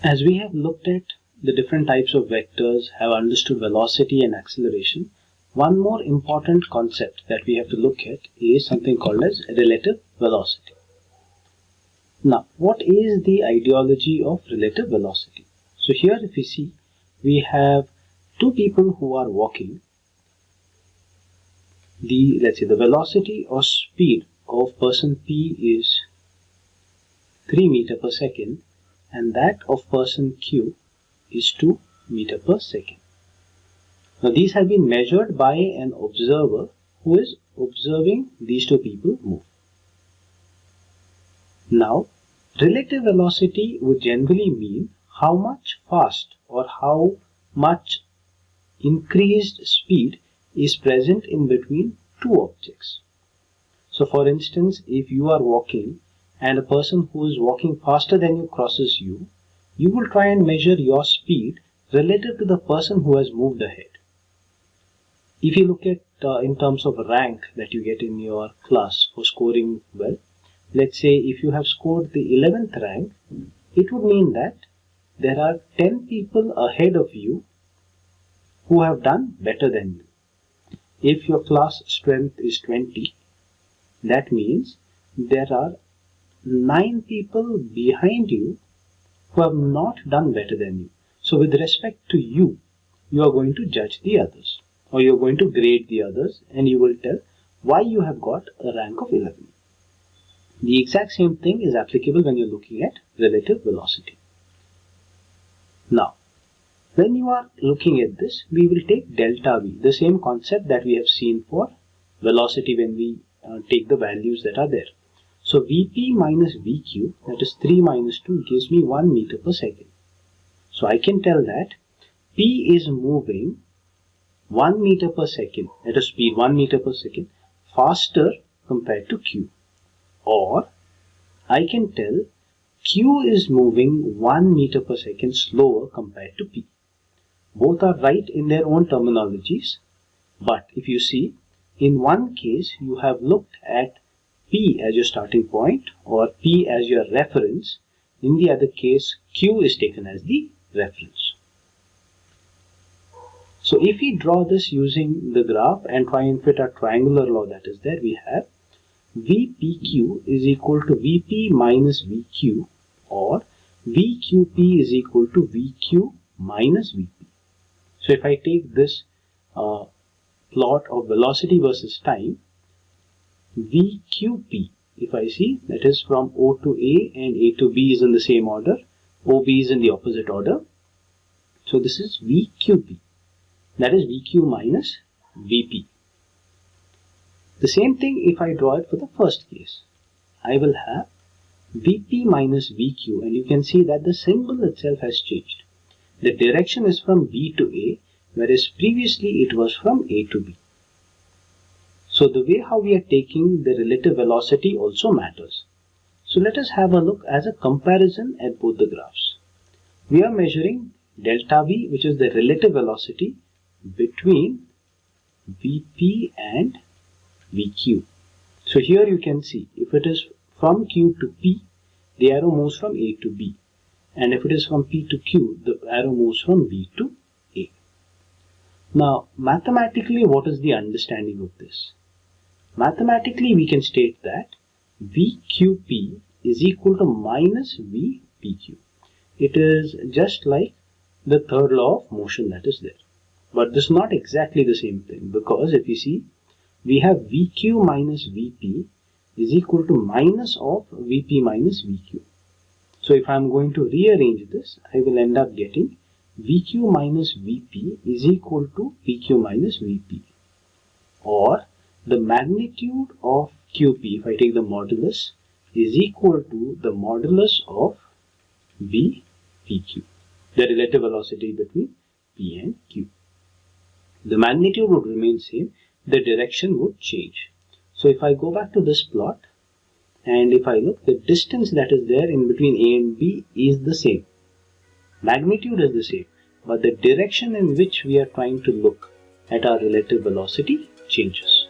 As we have looked at the different types of vectors, have understood velocity and acceleration, one more important concept that we have to look at is something called as relative velocity. Now, what is the ideology of relative velocity? So here if you see, we have two people who are walking. Let's say the velocity or speed of person P is 3 meter per second and that of person Q is 2 meter per second. Now these have been measured by an observer who is observing these two people move. Now relative velocity would generally mean how much fast or how much increased speed is present in between two objects. So for instance, if you are walking and a person who is walking faster than you crosses you, you will try and measure your speed relative to the person who has moved ahead. If you look at in terms of rank that you get in your class for scoring well, let's say if you have scored the 11th rank, it would mean that there are 10 people ahead of you who have done better than you. If your class strength is 20, that means there are 9 people behind you who have not done better than you. So with respect to you, you are going to judge the others, or you are going to grade the others, and you will tell why you have got a rank of 11. The exact same thing is applicable when you are looking at relative velocity. Now, when you are looking at this, we will take delta V, the same concept that we have seen for velocity when we take the values that are there. So Vp minus Vq, that is 3 minus 2, gives me 1 meter per second. So I can tell that P is moving 1 meter per second, at a speed 1 meter per second, faster compared to Q. Or I can tell Q is moving 1 meter per second slower compared to P. Both are right in their own terminologies, but if you see, in one case you have looked at P as your starting point or P as your reference. In the other case, Q is taken as the reference. So if we draw this using the graph and try and fit our triangular law that is there, we have VPQ is equal to VP minus VQ, or VQP is equal to VQ minus VP. So if I take this plot of velocity versus time, VQP, if I see, that is from O to A and A to B is in the same order, OB is in the opposite order. So this is VQP, that is VQ minus VP. The same thing if I draw it for the first case. I will have VP minus VQ, and you can see that the symbol itself has changed. The direction is from B to A, whereas previously it was from A to B. So the way how we are taking the relative velocity also matters. So let us have a look as a comparison at both the graphs. We are measuring delta V, which is the relative velocity between VP and VQ. So here you can see, if it is from Q to P, the arrow moves from A to B. And if it is from P to Q, the arrow moves from B to A. Now, mathematically, what is the understanding of this? Mathematically, we can state that VQP is equal to minus VPQ. It is just like the third law of motion that is there. But this is not exactly the same thing, because if you see, we have VQ minus VP is equal to minus of VP minus VQ. So if I am going to rearrange this, I will end up getting VQ minus VP is equal to PQ minus VP, or the magnitude of QP, if I take the modulus, is equal to the modulus of VPQ, the relative velocity between P and Q. The magnitude would remain same, the direction would change. So if I go back to this plot, and if I look, the distance that is there in between A and B is the same. Magnitude is the same, but the direction in which we are trying to look at our relative velocity changes.